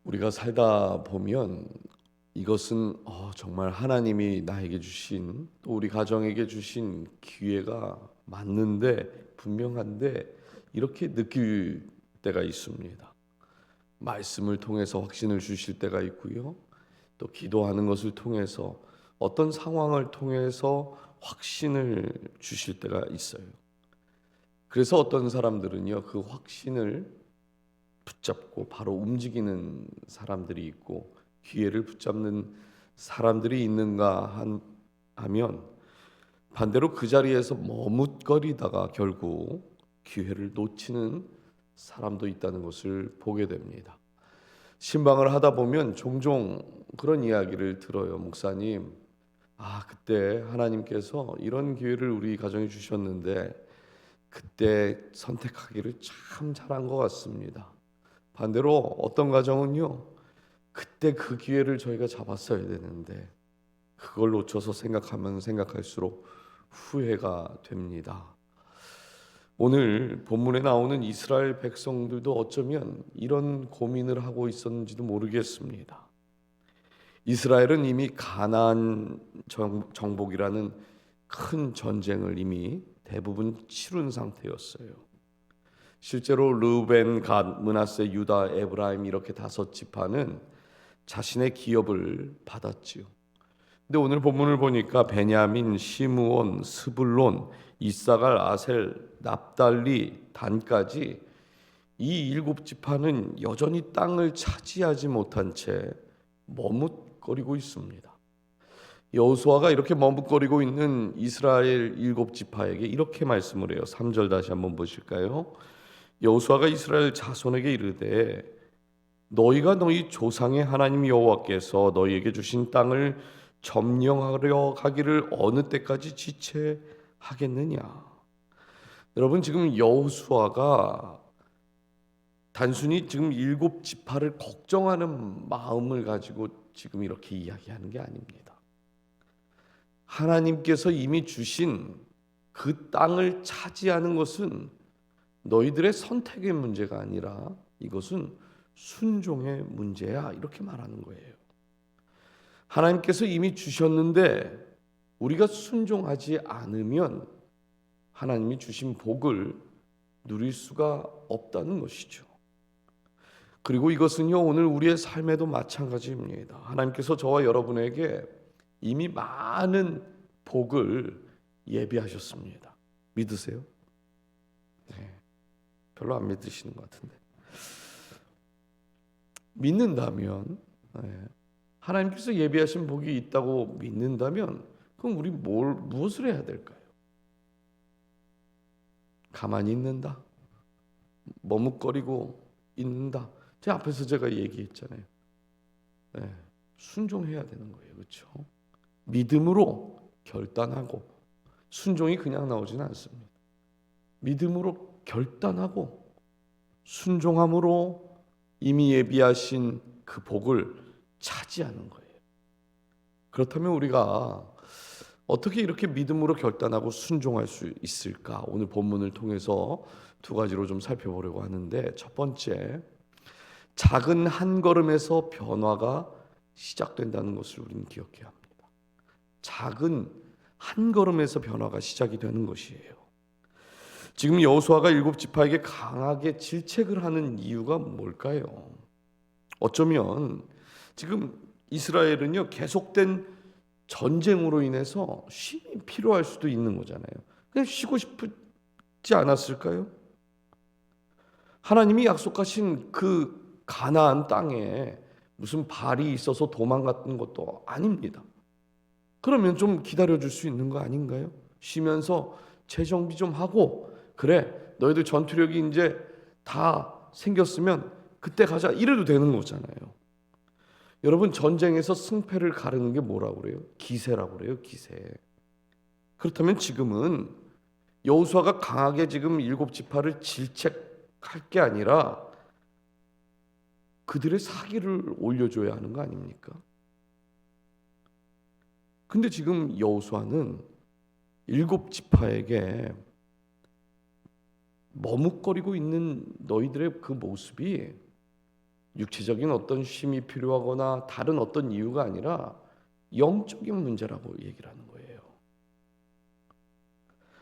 우리가 살다 보면 이것은 정말 하나님이 나에게 주신 또 우리 가정에게 주신 기회가 맞는데 분명한데 이렇게 느낄 때가 있습니다. 말씀을 통해서 확신을 주실 때가 있고요. 또 기도하는 것을 통해서 어떤 상황을 통해서 확신을 주실 때가 있어요. 그래서 어떤 사람들은요, 그 확신을 붙잡고 바로 움직이는 사람들이 있고 기회를 붙잡는 사람들이 하면 반대로 그 자리에서 머뭇거리다가 결국 기회를 놓치는 사람도 있다는 것을 보게 됩니다. 신방을 하다 보면 종종 그런 이야기를 들어요. 목사님, 그때 하나님께서 이런 기회를 우리 가정에 주셨는데 그때 선택하기를 참 잘한 것 같습니다. 반대로 어떤 가정은요, 그때 그 기회를 저희가 잡았어야 되는데 그걸 놓쳐서 생각하면 생각할수록 후회가 됩니다. 오늘 본문에 나오는 이스라엘 백성들도 어쩌면 이런 고민을 하고 있었는지도 모르겠습니다. 이스라엘은 이미 가나안 정복이라는 큰 전쟁을 이미 대부분 치룬 상태였어요. 실제로 르우벤, 갓, 므낫세, 유다, 에브라임 이렇게 다섯 지파는 자신의 기업을 받았지요. 근데 오늘 본문을 보니까 베냐민, 시므온, 스불론, 이사갈, 아셀, 납달리, 단까지 이 일곱 지파는 여전히 땅을 차지하지 못한 채 머뭇거리고 있습니다. 여호수아가 이렇게 머뭇거리고 있는 이스라엘 일곱 지파에게 이렇게 말씀을 해요. 3절 다시 한번 보실까요? 여호수아가 이스라엘 자손에게 이르되 너희가 너희 조상의 하나님 여호와께서 너희에게 주신 땅을 점령하려 하기를 어느 때까지 지체하겠느냐. 여러분, 지금 여호수아가 단순히 지금 일곱 지파를 걱정하는 마음을 가지고 지금 이렇게 이야기하는 게 아닙니다. 하나님께서 이미 주신 그 땅을 차지하는 것은 너희들의 선택의 문제가 아니라 이것은 순종의 문제야, 이렇게 말하는 거예요. 하나님께서 이미 주셨는데 우리가 순종하지 않으면 하나님이 주신 복을 누릴 수가 없다는 것이죠. 그리고 이것은요, 오늘 우리의 삶에도 마찬가지입니다. 하나님께서 저와 여러분에게 이미 많은 복을 예비하셨습니다. 믿으세요? 네, 별로 안 믿으시는 것 같은데. 믿는다면, 하나님께서 예비하신 복이 있다고 믿는다면 그럼 우리 무엇을 해야 될까요? 가만히 있는다? 머뭇거리고 있는다? 제 앞에서 제가 얘기했잖아요. 순종해야 되는 거예요. 그렇죠? 믿음으로 결단하고, 순종이 그냥 나오지는 않습니다. 믿음으로 결단하고 순종함으로 이미 예비하신 그 복을 차지하는 거예요. 그렇다면 우리가 어떻게 이렇게 믿음으로 결단하고 순종할 수 있을까? 오늘 본문을 통해서 두 가지로 좀 살펴보려고 하는데, 첫 번째, 작은 한 걸음에서 변화가 시작된다는 것을 우리는 기억해야 합니다. 작은 한 걸음에서 변화가 시작이 되는 것이에요. 지금 여호수아가 일곱 지파에게 강하게 질책을 하는 이유가 뭘까요? 어쩌면 지금 이스라엘은요, 계속된 전쟁으로 인해서 쉼이 필요할 수도 있는 거잖아요. 그냥 쉬고 싶지 않았을까요? 하나님이 약속하신 그 가나안 땅에 무슨 발이 있어서 도망갔던 것도 아닙니다. 그러면 좀 기다려줄 수 있는 거 아닌가요? 쉬면서 재정비 좀 하고, 그래, 너희들 전투력이 이제 다 생겼으면 그때 가자, 이래도 되는 거잖아요. 여러분, 전쟁에서 승패를 가르는 게 뭐라고 그래요? 기세라고 그래요. 기세. 그렇다면 지금은 여호수아가 강하게 지금 일곱 지파를 질책할 게 아니라 그들의 사기를 올려줘야 하는 거 아닙니까? 근데 지금 여호수아는 일곱 지파에게 머뭇거리고 있는 너희들의 그 모습이 육체적인 어떤 쉼이 필요하거나 다른 어떤 이유가 아니라 영적인 문제라고 얘기를 하는 거예요.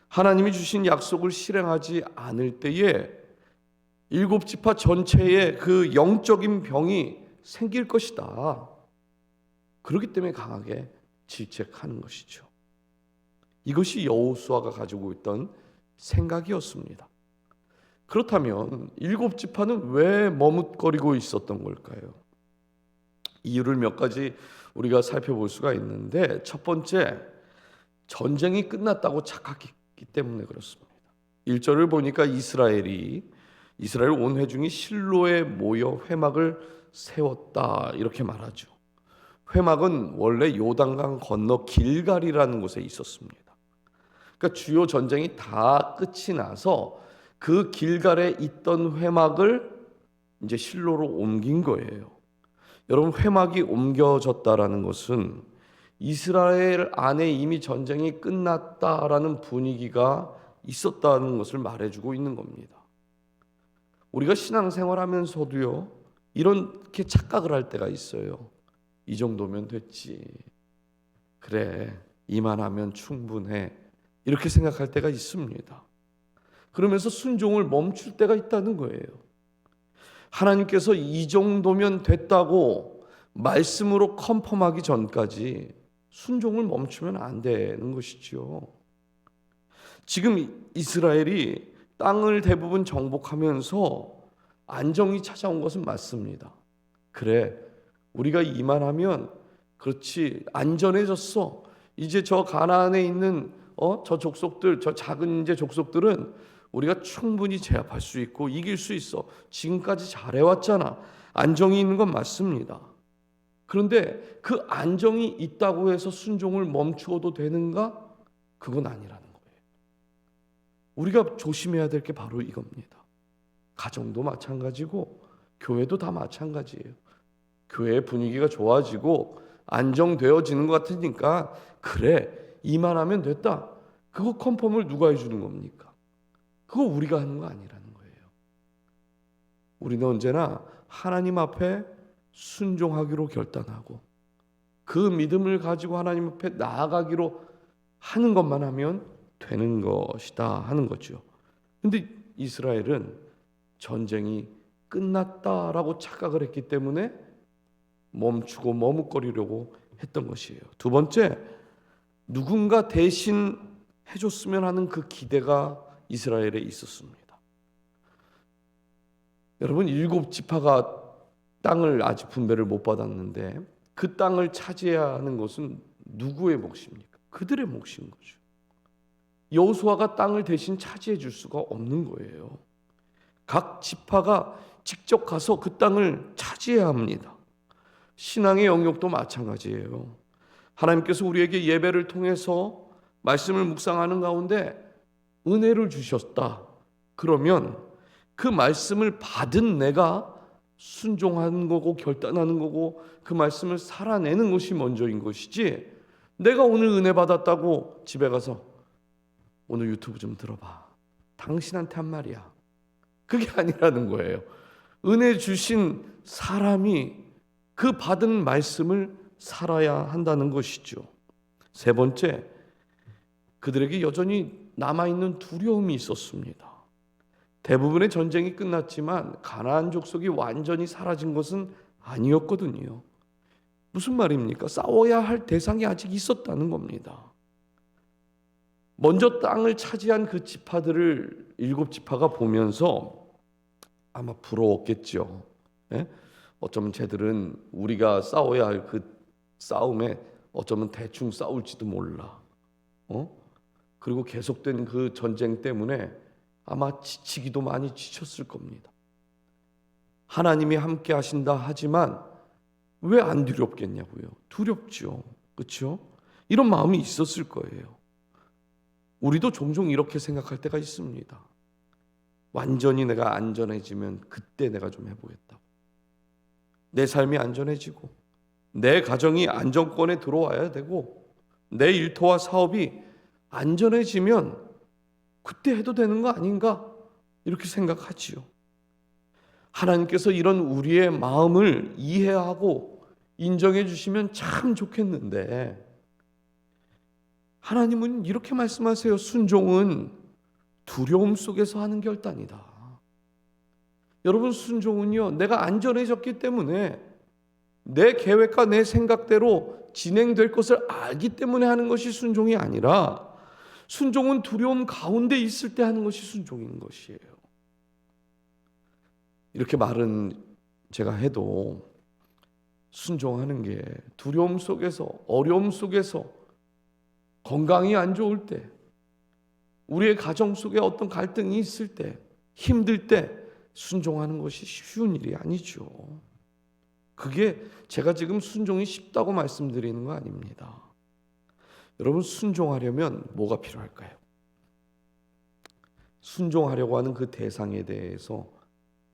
하나님이 주신 약속을 실행하지 않을 때에 일곱 지파 전체에 그 영적인 병이 생길 것이다. 그렇기 때문에 강하게 질책하는 것이죠. 이것이 여호수아가 가지고 있던 생각이었습니다. 그렇다면 일곱 지파는 왜 머뭇거리고 있었던 걸까요? 이유를 몇 가지 우리가 살펴볼 수가 있는데, 첫 번째, 전쟁이 끝났다고 착각했기 때문에 그렇습니다. 1절을 보니까 이스라엘 온 회중이 실로에 모여 회막을 세웠다 이렇게 말하죠. 회막은 원래 요단강 건너 길갈이라는 곳에 있었습니다. 그러니까 주요 전쟁이 다 끝이 나서 그 길갈에 있던 회막을 이제 실로로 옮긴 거예요. 여러분, 회막이 옮겨졌다라는 것은 이스라엘 안에 이미 전쟁이 끝났다라는 분위기가 있었다는 것을 말해주고 있는 겁니다. 우리가 신앙생활하면서도요, 이렇게 착각을 할 때가 있어요. 이 정도면 됐지. 그래, 이만하면 충분해. 이렇게 생각할 때가 있습니다. 그러면서 순종을 멈출 때가 있다는 거예요. 하나님께서 이 정도면 됐다고 말씀으로 컨펌하기 전까지 순종을 멈추면 안 되는 것이죠. 지금 이스라엘이 땅을 대부분 정복하면서 안정이 찾아온 것은 맞습니다. 그래, 우리가 이만하면 그렇지, 안전해졌어. 이제 저 가나안에 있는 저 족속들, 저 작은 이제 족속들은 우리가 충분히 제압할 수 있고 이길 수 있어. 지금까지 잘해왔잖아. 안정이 있는 건 맞습니다. 그런데 그 안정이 있다고 해서 순종을 멈추어도 되는가? 그건 아니라는 거예요. 우리가 조심해야 될 게 바로 이겁니다. 가정도 마찬가지고 교회도 다 마찬가지예요. 교회의 분위기가 좋아지고 안정되어지는 것 같으니까 그래, 이만하면 됐다. 그거 컨펌을 누가 해주는 겁니까? 그거 우리가 하는 거 아니라는 거예요. 우리는 언제나 하나님 앞에 순종하기로 결단하고 그 믿음을 가지고 하나님 앞에 나아가기로 하는 것만 하면 되는 것이다 하는 거죠. 근데 이스라엘은 전쟁이 끝났다라고 착각을 했기 때문에 멈추고 머뭇거리려고 했던 것이에요. 두 번째, 누군가 대신 해줬으면 하는 그 기대가 이스라엘에 있었습니다. 여러분, 일곱 지파가 땅을 아직 분배를 못 받았는데 그 땅을 차지해야 하는 것은 누구의 몫입니까? 그들의 몫인 거죠. 여호수아가 땅을 대신 차지해 줄 수가 없는 거예요. 각 지파가 직접 가서 그 땅을 차지해야 합니다. 신앙의 영역도 마찬가지예요. 하나님께서 우리에게 예배를 통해서 말씀을 묵상하는 가운데 은혜를 주셨다. 그러면 그 말씀을 받은 내가 순종하는 거고 결단하는 거고 그 말씀을 살아내는 것이 먼저인 것이지, 내가 오늘 은혜 받았다고 집에 가서 오늘 유튜브 좀 들어봐. 당신한테 한 말이야. 그게 아니라는 거예요. 은혜 주신 사람이 그 받은 말씀을 살아야 한다는 것이죠. 세 번째, 그들에게 여전히 남아있는 두려움이 있었습니다. 대부분의 전쟁이 끝났지만 가나안 족속이 완전히 사라진 것은 아니었거든요. 무슨 말입니까? 싸워야 할 대상이 아직 있었다는 겁니다. 먼저 땅을 차지한 그 지파들을 일곱 지파가 보면서 아마 부러웠겠죠. 예? 어쩌면 쟤들은 우리가 싸워야 할 그 싸움에 어쩌면 대충 싸울지도 몰라. 그리고 계속된 그 전쟁 때문에 아마 지치기도 많이 지쳤을 겁니다. 하나님이 함께 하신다 하지만 왜 안 두렵겠냐고요. 두렵죠. 그렇죠? 이런 마음이 있었을 거예요. 우리도 종종 이렇게 생각할 때가 있습니다. 완전히 내가 안전해지면 그때 내가 좀 해보겠다. 내 삶이 안전해지고 내 가정이 안정권에 들어와야 되고 내 일터와 사업이 안전해지면 그때 해도 되는 거 아닌가? 이렇게 생각하지요. 하나님께서 이런 우리의 마음을 이해하고 인정해 주시면 참 좋겠는데, 하나님은 이렇게 말씀하세요. 순종은 두려움 속에서 하는 결단이다. 여러분, 순종은요, 내가 안전해졌기 때문에 내 계획과 내 생각대로 진행될 것을 알기 때문에 하는 것이 순종이 아니라, 순종은 두려움 가운데 있을 때 하는 것이 순종인 것이에요. 이렇게 말은 제가 해도 순종하는 게 두려움 속에서, 어려움 속에서, 건강이 안 좋을 때, 우리의 가정 속에 어떤 갈등이 있을 때, 힘들 때 순종하는 것이 쉬운 일이 아니죠. 그게 제가 지금 순종이 쉽다고 말씀드리는 거 아닙니다. 여러분, 순종하려면 뭐가 필요할까요? 순종하려고 하는 그 대상에 대해서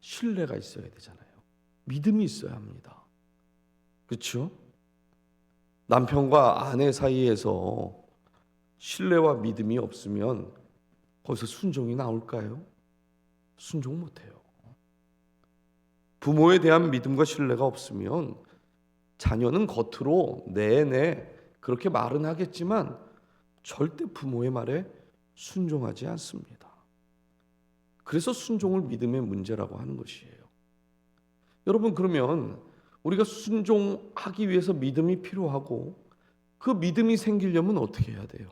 신뢰가 있어야 되잖아요. 믿음이 있어야 합니다. 그렇죠? 남편과 아내 사이에서 신뢰와 믿음이 없으면 거기서 순종이 나올까요? 순종 못해요. 부모에 대한 믿음과 신뢰가 없으면 자녀는 겉으로 네네 그렇게 말은 하겠지만 절대 부모의 말에 순종하지 않습니다. 그래서 순종을 믿음의 문제라고 하는 것이에요. 여러분, 그러면 우리가 순종하기 위해서 믿음이 필요하고, 그 믿음이 생기려면 어떻게 해야 돼요?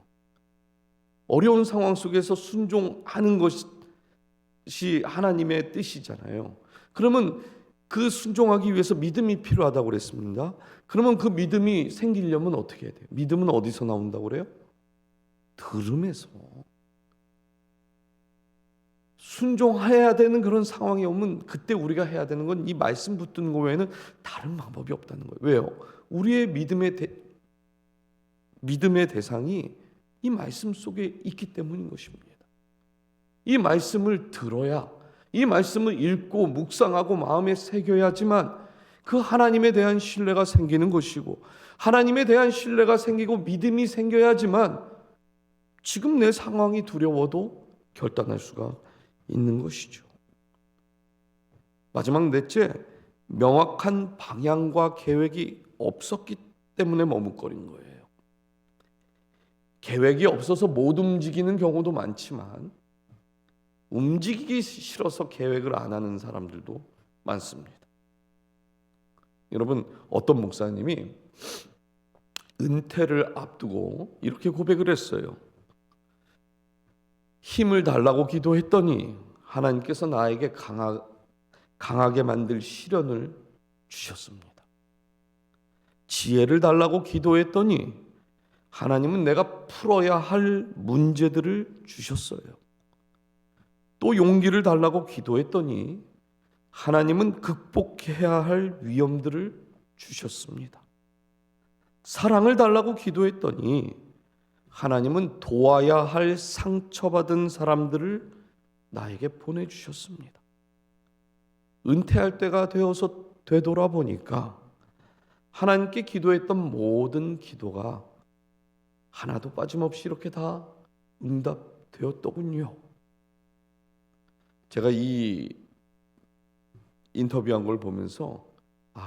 어려운 상황 속에서 순종하는 것이 하나님의 뜻이잖아요. 그러면 그 순종하기 위해서 믿음이 필요하다고 그랬습니다. 그러면 그 믿음이 생기려면 어떻게 해야 돼요? 믿음은 어디서 나온다고 그래요? 들음에서. 순종해야 되는 그런 상황이 오면 그때 우리가 해야 되는 건 이 말씀 붙드는 거 외에는 다른 방법이 없다는 거예요. 왜요? 우리의 믿음의 대상이 이 말씀 속에 있기 때문인 것입니다. 이 말씀을 들어야, 이 말씀을 읽고 묵상하고 마음에 새겨야지만 그 하나님에 대한 신뢰가 생기는 것이고, 하나님에 대한 신뢰가 생기고 믿음이 생겨야지만 지금 내 상황이 두려워도 결단할 수가 있는 것이죠. 마지막 넷째, 명확한 방향과 계획이 없었기 때문에 머뭇거린 거예요. 계획이 없어서 못 움직이는 경우도 많지만 움직이기 싫어서 계획을 안 하는 사람들도 많습니다. 여러분, 어떤 목사님이 은퇴를 앞두고 이렇게 고백을 했어요. 힘을 달라고 기도했더니 하나님께서 나에게 강하게 만들 시련을 주셨습니다. 지혜를 달라고 기도했더니 하나님은 내가 풀어야 할 문제들을 주셨어요. 또 용기를 달라고 기도했더니 하나님은 극복해야 할 위험들을 주셨습니다. 사랑을 달라고 기도했더니 하나님은 도와야 할 상처받은 사람들을 나에게 보내주셨습니다. 은퇴할 때가 되어서 되돌아보니까 하나님께 기도했던 모든 기도가 하나도 빠짐없이 이렇게 다 응답되었더군요. 제가 이 인터뷰한 걸 보면서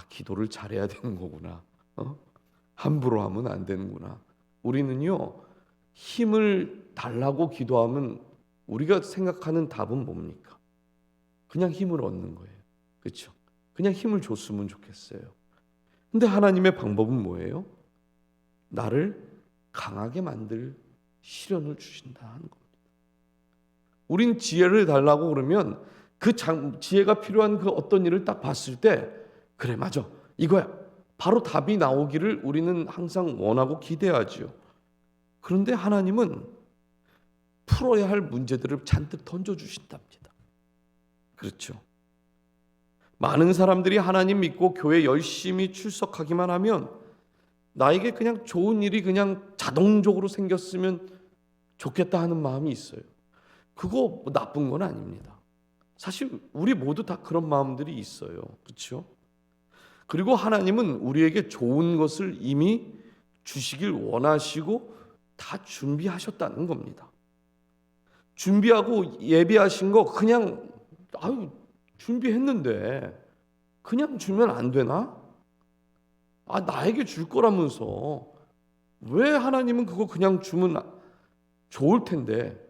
기도를 잘해야 되는 거구나. 함부로 하면 안 되는구나. 우리는요, 힘을 달라고 기도하면 우리가 생각하는 답은 뭡니까? 그냥 힘을 얻는 거예요. 그렇죠? 그냥 힘을 줬으면 좋겠어요. 근데 하나님의 방법은 뭐예요? 나를 강하게 만들 시련을 주신다는 겁니다. 우린 지혜를 달라고 그러면 그 지혜가 필요한 그 어떤 일을 딱 봤을 때 그래, 맞아, 이거야, 바로 답이 나오기를 우리는 항상 원하고 기대하죠. 그런데 하나님은 풀어야 할 문제들을 잔뜩 던져주신답니다. 그렇죠? 많은 사람들이 하나님 믿고 교회 열심히 출석하기만 하면 나에게 그냥 좋은 일이 그냥 자동적으로 생겼으면 좋겠다 하는 마음이 있어요. 그거 나쁜 건 아닙니다. 사실 우리 모두 다 그런 마음들이 있어요. 그렇죠? 그리고 하나님은 우리에게 좋은 것을 이미 주시길 원하시고 다 준비하셨다는 겁니다. 준비하고 예비하신 거 그냥 준비했는데 그냥 주면 안 되나? 나에게 줄 거라면서 왜 하나님은 그거 그냥 주면 좋을 텐데,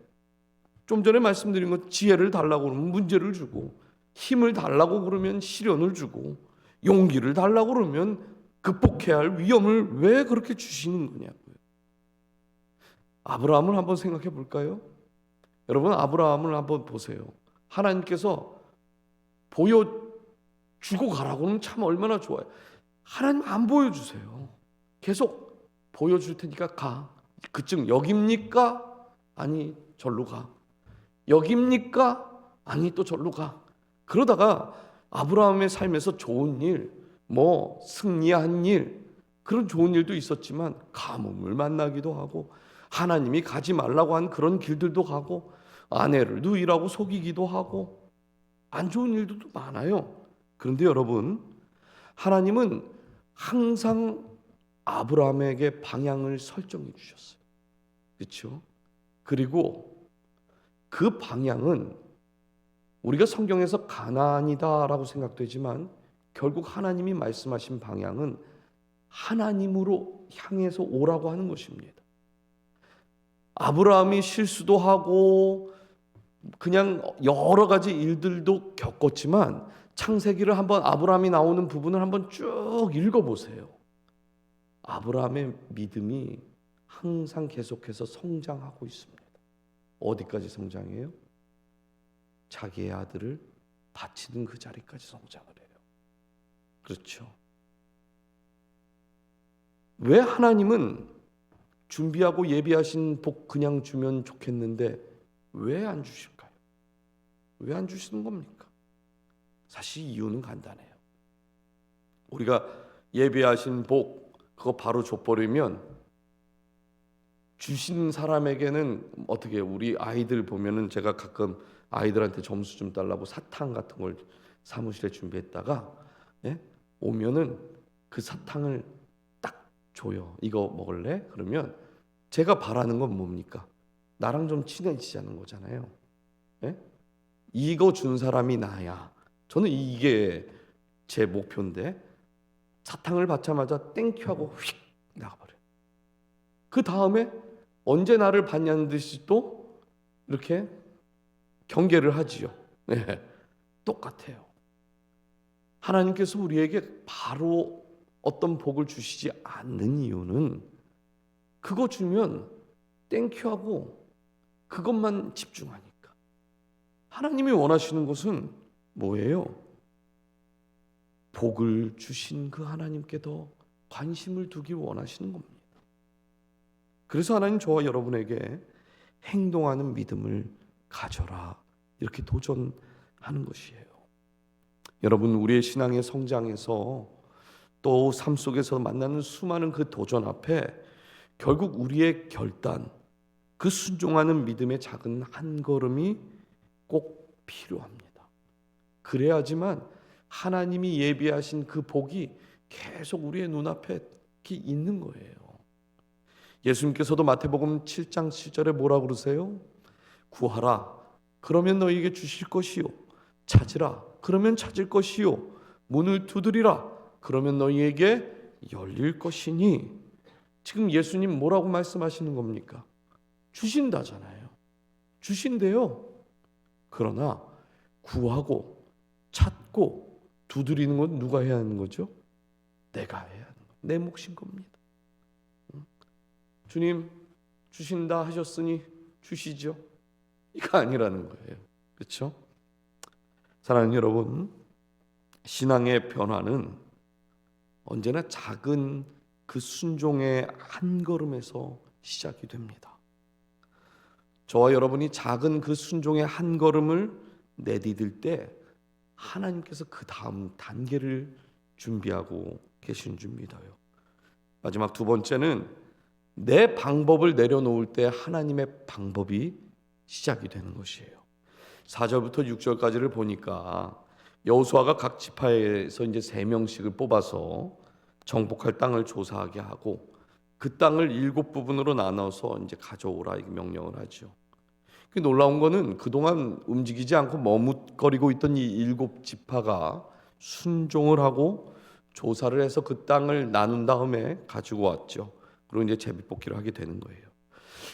좀 전에 말씀드린 것, 지혜를 달라고 그러면 문제를 주고, 힘을 달라고 그러면 시련을 주고, 용기를 달라고 그러면 극복해야 할 위험을 왜 그렇게 주시는 거냐고요. 아브라함을 한번 생각해 볼까요? 여러분, 아브라함을 한번 보세요. 하나님께서 보여주고 가라고 하면 참 얼마나 좋아요. 하나님 안 보여주세요. 계속 보여줄 테니까 가. 그쯤 여깁니까? 아니 절로 가. 여깁니까? 아니 또 절로 가. 그러다가 아브라함의 삶에서 좋은 일, 승리한 일, 그런 좋은 일도 있었지만 가뭄을 만나기도 하고, 하나님이 가지 말라고 한 그런 길들도 가고, 아내를 누이라고 속이기도 하고, 안 좋은 일들도 많아요. 그런데 여러분, 하나님은 항상 아브라함에게 방향을 설정해 주셨어요. 그렇죠? 그리고 그 방향은 우리가 성경에서 가나안이다라고 생각되지만, 결국 하나님이 말씀하신 방향은 하나님으로 향해서 오라고 하는 것입니다. 아브라함이 실수도 하고 그냥 여러 가지 일들도 겪었지만, 창세기를 한번 아브라함이 나오는 부분을 한번 쭉 읽어보세요. 아브라함의 믿음이 항상 계속해서 성장하고 있습니다. 어디까지 성장해요? 자기의 아들을 바치는 그 자리까지 성장을 해요. 그렇죠. 왜 하나님은 준비하고 예비하신 복 그냥 주면 좋겠는데 왜 안 주실까요? 왜 안 주시는 겁니까? 사실 이유는 간단해요. 우리가 예비하신 복 그거 바로 줘버리면, 주신 사람에게는 어떻게, 우리 아이들 보면은 제가 가끔 아이들한테 점수 좀 달라고 사탕 같은 걸 사무실에 준비했다가 오면은 그 사탕을 딱 줘요. 이거 먹을래? 그러면 제가 바라는 건 뭡니까? 나랑 좀 친해지자는 거잖아요. 이거 준 사람이 나야. 저는 이게 제 목표인데, 사탕을 받자마자 땡큐 하고 휙 나가버려요. 그 다음에 언제 나를 받냐는 듯이 또 이렇게 경계를 하지요. 똑같아요. 하나님께서 우리에게 바로 어떤 복을 주시지 않는 이유는, 그거 주면 땡큐 하고 그것만 집중하니까. 하나님이 원하시는 것은 뭐예요? 복을 주신 그 하나님께 더 관심을 두기 원하시는 겁니다. 그래서 하나님 저와 여러분에게 행동하는 믿음을 가져라, 이렇게 도전하는 것이에요. 여러분, 우리의 신앙의 성장에서 또 삶 속에서 만나는 수많은 그 도전 앞에 결국 우리의 결단, 그 순종하는 믿음의 작은 한 걸음이 꼭 필요합니다. 그래야지만 하나님이 예비하신 그 복이 계속 우리의 눈앞에 있는 거예요. 예수님께서도 마태복음 7장 7절에 뭐라 그러세요? 구하라, 그러면 너희에게 주실 것이요. 찾으라, 그러면 찾을 것이요. 문을 두드리라, 그러면 너희에게 열릴 것이니. 지금 예수님 뭐라고 말씀하시는 겁니까? 주신다잖아요. 주신대요. 그러나 구하고 찾고 두드리는 건 누가 해야 하는 거죠? 내가 해야 하는 거. 내 몫인 겁니다. 주님 주신다 하셨으니 주시죠. 이거 아니라는 거예요. 그렇죠? 사랑하는 여러분, 신앙의 변화는 언제나 작은 그 순종의 한 걸음에서 시작이 됩니다. 저와 여러분이 작은 그 순종의 한 걸음을 내디딜 때 하나님께서 그 다음 단계를 준비하고 계신 줄 믿어요. 마지막 두 번째는 내 방법을 내려놓을 때 하나님의 방법이 시작이 되는 것이에요. 4절부터 6절까지를 보니까 여호수아가 각 지파에서 이제 3명씩을 뽑아서 정복할 땅을 조사하게 하고, 그 땅을 7부분으로 나눠서 이제 가져오라 이렇게 명령을 하죠. 그 놀라운 거는 그동안 움직이지 않고 머뭇거리고 있던 이 일곱 지파가 순종을 하고 조사를 해서 그 땅을 나눈 다음에 가지고 왔죠. 그리고 이제 제비뽑기를 하게 되는 거예요.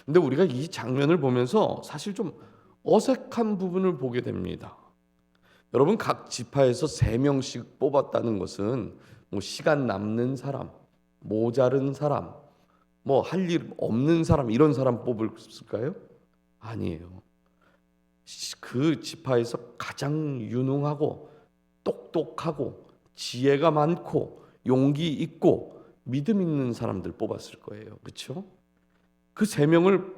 근데 우리가 이 장면을 보면서 사실 좀 어색한 부분을 보게 됩니다. 여러분, 각 지파에서 3명씩 뽑았다는 것은 뭐 시간 남는 사람, 모자른 사람, 뭐 할 일 없는 사람, 이런 사람 뽑을까요? 아니에요. 그 지파에서 가장 유능하고 똑똑하고 지혜가 많고 용기 있고 믿음 있는 사람들 뽑았을 거예요. 그렇죠? 그 3명을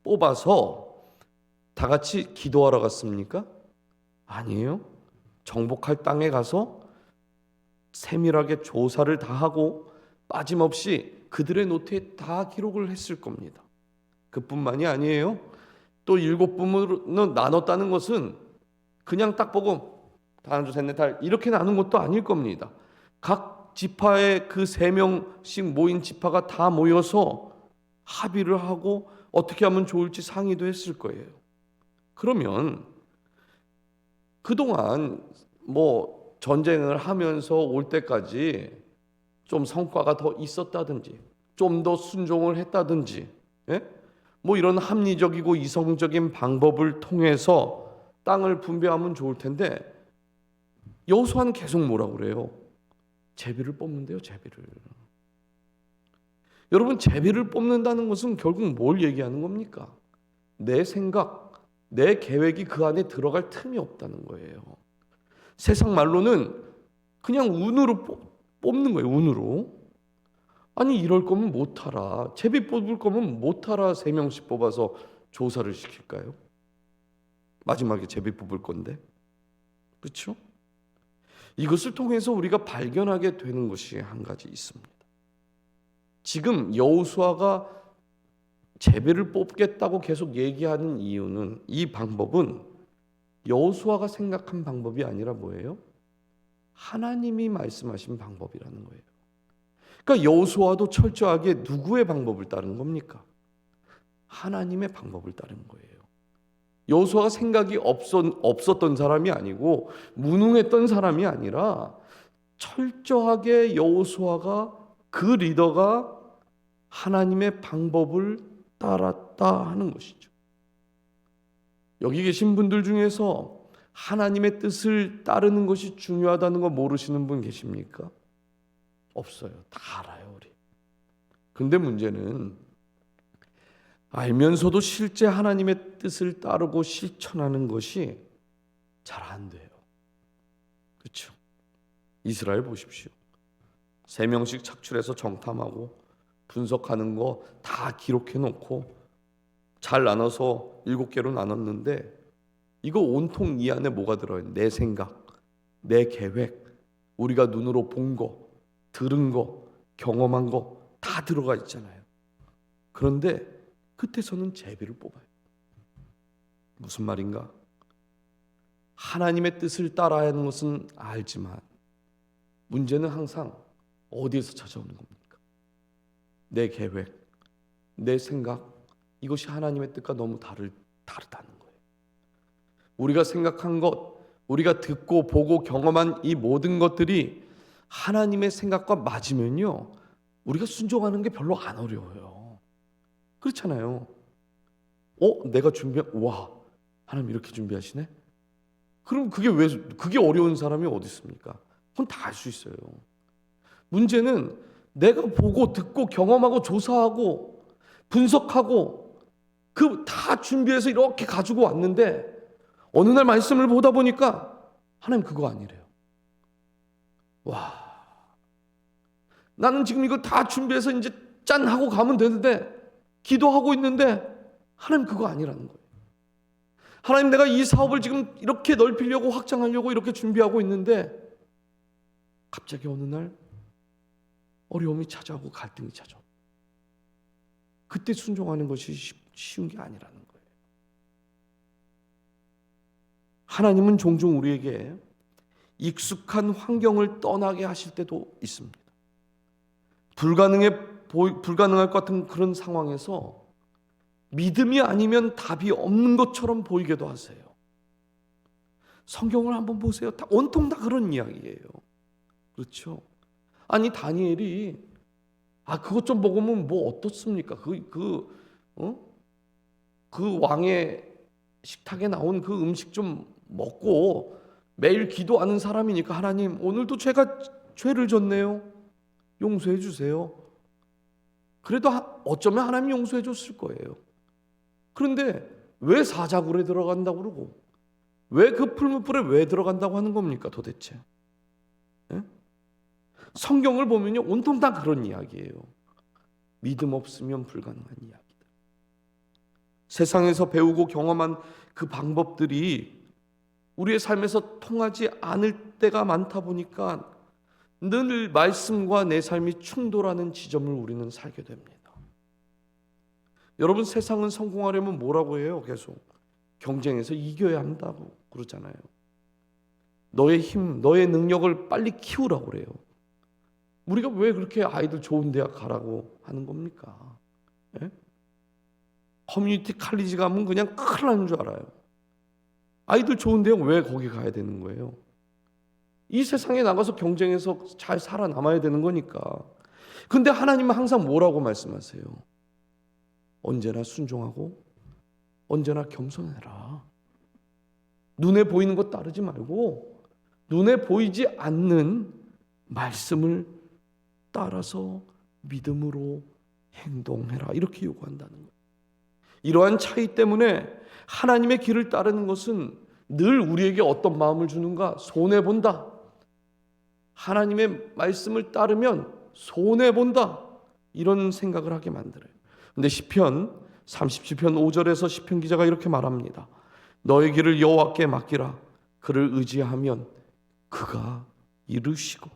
뽑아서 다 같이 기도하러 갔습니까? 아니에요. 정복할 땅에 가서 세밀하게 조사를 다 하고 빠짐없이 그들의 노트에 다 기록을 했을 겁니다. 그뿐만이 아니에요. 또 7부문으로 나눴다는 것은 그냥 딱 보고 하나 둘 셋 넷 다 이렇게 나눈 것도 아닐 겁니다. 각 지파의 그 3명씩 모인 지파가 다 모여서 합의를 하고 어떻게 하면 좋을지 상의도 했을 거예요. 그러면 그동안 뭐 전쟁을 하면서 올 때까지 좀 성과가 더 있었다든지 좀 더 순종을 했다든지, 예? 뭐 이런 합리적이고 이성적인 방법을 통해서 땅을 분배하면 좋을 텐데 여호수아는 계속 뭐라고 그래요? 제비를 뽑는데요, 제비를. 여러분, 제비를 뽑는다는 것은 결국 뭘 얘기하는 겁니까? 내 생각, 내 계획이 그 안에 들어갈 틈이 없다는 거예요. 세상 말로는 그냥 운으로 뽑는 거예요, 운으로. 아니, 이럴 거면 못하라. 제비 뽑을 거면 못하라. 3명씩 뽑아서 조사를 시킬까요? 마지막에 제비 뽑을 건데. 그렇죠? 이것을 통해서 우리가 발견하게 되는 것이 한 가지 있습니다. 지금 여호수아가 제비를 뽑겠다고 계속 얘기하는 이유는, 이 방법은 여호수아가 생각한 방법이 아니라 뭐예요? 하나님이 말씀하신 방법이라는 거예요. 그러니까 여호수아도 철저하게 누구의 방법을 따른 겁니까? 하나님의 방법을 따른 거예요. 여호수아가 생각이 없었던 사람이 아니고 무능했던 사람이 아니라 철저하게 여호수아가, 그 리더가 하나님의 방법을 따랐다 하는 것이죠. 여기 계신 분들 중에서 하나님의 뜻을 따르는 것이 중요하다는 거 모르시는 분 계십니까? 없어요. 다 알아요, 우리. 근데 문제는 알면서도 실제 하나님의 뜻을 따르고 실천하는 것이 잘 안 돼요. 그렇죠? 이스라엘 보십시오. 3명씩 착출해서 정탐하고 분석하는 거 다 기록해 놓고 잘 나눠서 7개로 나눴는데, 이거 온통 이 안에 뭐가 들어요? 내 생각, 내 계획, 우리가 눈으로 본 거, 들은 거, 경험한 거 다 들어가 있잖아요. 그런데 끝에서는 제비를 뽑아요. 무슨 말인가? 하나님의 뜻을 따라야 하는 것은 알지만 문제는 항상 어디에서 찾아오는 겁니까? 내 계획, 내 생각, 이것이 하나님의 뜻과 너무 다르다는 거예요. 우리가 생각한 것, 우리가 듣고 보고 경험한 이 모든 것들이 하나님의 생각과 맞으면요, 우리가 순종하는 게 별로 안 어려워요. 그렇잖아요. 내가 와, 하나님 이렇게 준비하시네? 그럼 그게 어려운 사람이 어디 있습니까? 그건 다 할 수 있어요. 문제는 내가 보고 듣고 경험하고 조사하고 분석하고 그 다 준비해서 이렇게 가지고 왔는데 어느 날 말씀을 보다 보니까 하나님 그거 아니래요. 와, 나는 지금 이거 다 준비해서 이제 짠 하고 가면 되는데, 기도하고 있는데 하나님 그거 아니라는 거예요. 하나님, 내가 이 사업을 지금 이렇게 넓히려고 확장하려고 이렇게 준비하고 있는데 갑자기 어느 날 어려움이 찾아오고 갈등이 찾아오고, 그때 순종하는 것이 쉬운 게 아니라는 거예요. 하나님은 종종 우리에게 익숙한 환경을 떠나게 하실 때도 있습니다. 불가능할 것 같은 그런 상황에서 믿음이 아니면 답이 없는 것처럼 보이기도 하세요. 성경을 한번 보세요. 온통 다 그런 이야기예요. 그렇죠? 아니 다니엘이 그것 좀 먹으면 뭐 어떻습니까? 그 왕의 식탁에 나온 그 음식 좀 먹고 매일 기도하는 사람이니까 하나님 오늘도 제가 죄를 졌네요. 용서해 주세요. 그래도 어쩌면 하나님 용서해 줬을 거예요. 그런데 왜 사자굴에 들어간다고 그러고 왜 그 풀무불에 왜 들어간다고 하는 겁니까 도대체? 예? 성경을 보면요 온통 다 그런 이야기예요. 믿음 없으면 불가능한 이야기다. 세상에서 배우고 경험한 그 방법들이 우리의 삶에서 통하지 않을 때가 많다 보니까 늘 말씀과 내 삶이 충돌하는 지점을 우리는 살게 됩니다. 여러분 세상은 성공하려면 뭐라고 해요? 계속 경쟁에서 이겨야 한다고 그러잖아요. 너의 힘, 너의 능력을 빨리 키우라고 그래요. 우리가 왜 그렇게 아이들 좋은 대학 가라고 하는 겁니까? 예? 커뮤니티 칼리지 가면 그냥 큰일 나는 줄 알아요. 아이들 좋은 대학 왜 거기 가야 되는 거예요? 이 세상에 나가서 경쟁해서 잘 살아남아야 되는 거니까. 근데 하나님은 항상 뭐라고 말씀하세요? 언제나 순종하고 언제나 겸손해라. 눈에 보이는 것 따르지 말고 눈에 보이지 않는 말씀을 따라서 믿음으로 행동해라. 이렇게 요구한다는 거예요. 이러한 차이 때문에 하나님의 길을 따르는 것은 늘 우리에게 어떤 마음을 주는가? 손해본다. 하나님의 말씀을 따르면 손해본다. 이런 생각을 하게 만들어요. 근데 시편 37편 5절에서 시편 기자가 이렇게 말합니다. 너의 길을 여호와께 맡기라. 그를 의지하면 그가 이루시고.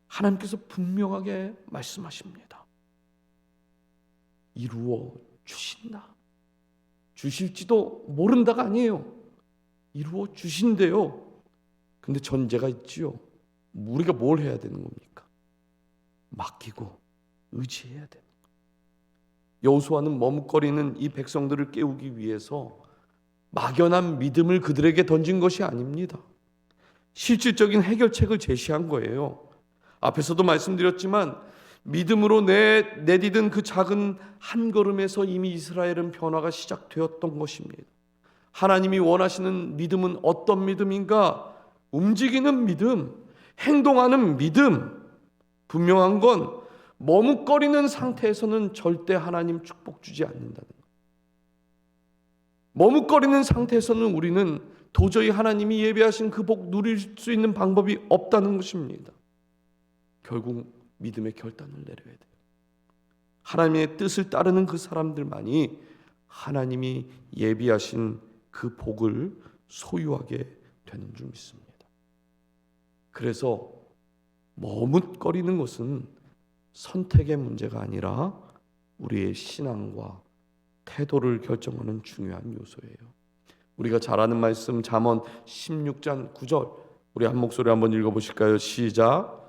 하나님께서 분명하게 말씀하십니다. 이루어 주신다. 주실지도 모른다가 아니에요. 이루어 주신대요. 근데 전제가 있지요. 우리가 뭘 해야 되는 겁니까? 맡기고 의지해야 되는 거예요. 여호수아는 머뭇거리는 이 백성들을 깨우기 위해서 막연한 믿음을 그들에게 던진 것이 아닙니다. 실질적인 해결책을 제시한 거예요. 앞에서도 말씀드렸지만 믿음으로 내디딘 그 작은 한 걸음에서 이미 이스라엘은 변화가 시작되었던 것입니다. 하나님이 원하시는 믿음은 어떤 믿음인가? 움직이는 믿음, 행동하는 믿음. 분명한 건 머뭇거리는 상태에서는 절대 하나님 축복 주지 않는다는 것. 머뭇거리는 상태에서는 우리는 도저히 하나님이 예비하신 그 복 누릴 수 있는 방법이 없다는 것입니다. 결국 믿음의 결단을 내려야 돼요. 하나님의 뜻을 따르는 그 사람들만이 하나님이 예비하신 그 복을 소유하게 되는 줄 믿습니다. 그래서 머뭇거리는 것은 선택의 문제가 아니라 우리의 신앙과 태도를 결정하는 중요한 요소예요. 우리가 잘 아는 말씀 잠언 16장 9절 우리 한 목소리 한번 읽어보실까요? 시작.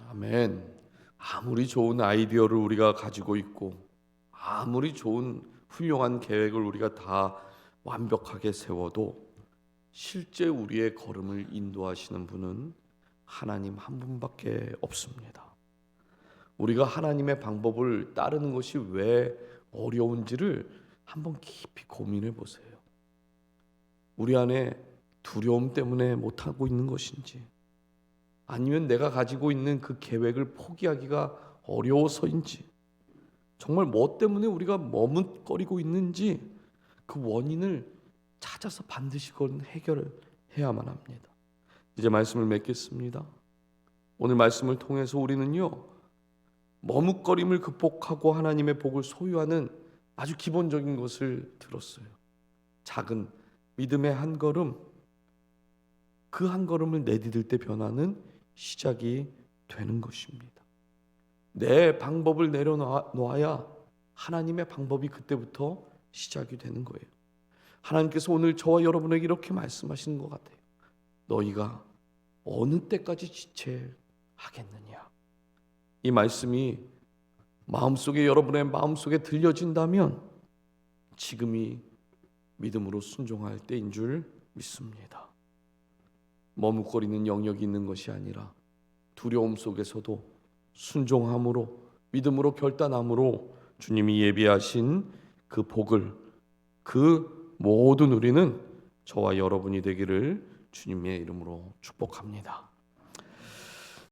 아멘. 아무리 좋은 아이디어를 우리가 가지고 있고 아무리 좋은 훌륭한 계획을 우리가 다 완벽하게 세워도 실제 우리의 걸음을 인도하시는 분은 하나님 한 분밖에 없습니다. 우리가 하나님의 방법을 따르는 것이 왜 어려운지를 한번 깊이 고민해 보세요. 우리 안에 두려움 때문에 못하고 있는 것인지 아니면 내가 가지고 있는 그 계획을 포기하기가 어려워서인지 정말 뭐 때문에 우리가 머뭇거리고 있는지 그 원인을 찾아서 반드시 그건 해결을 해야만 합니다. 이제 말씀을 맺겠습니다. 오늘 말씀을 통해서 우리는요 머뭇거림을 극복하고 하나님의 복을 소유하는 아주 기본적인 것을 들었어요. 작은 믿음의 한 걸음, 그 한 걸음을 내디딜 때 변화는 시작이 되는 것입니다. 내 방법을 내려놓아야 하나님의 방법이 그때부터 시작이 되는 거예요. 하나님께서 오늘 저와 여러분에게 이렇게 말씀하시는 것 같아요. 너희가 어느 때까지 지체하겠느냐? 이 말씀이 마음속에 여러분의 마음속에 들려진다면 지금이 믿음으로 순종할 때인 줄 믿습니다. 머뭇거리는 영역이 있는 것이 아니라 두려움 속에서도 순종함으로 믿음으로 결단함으로 주님이 예비하신 그 복을 그 모든 우리는 저와 여러분이 되기를 주님의 이름으로 축복합니다.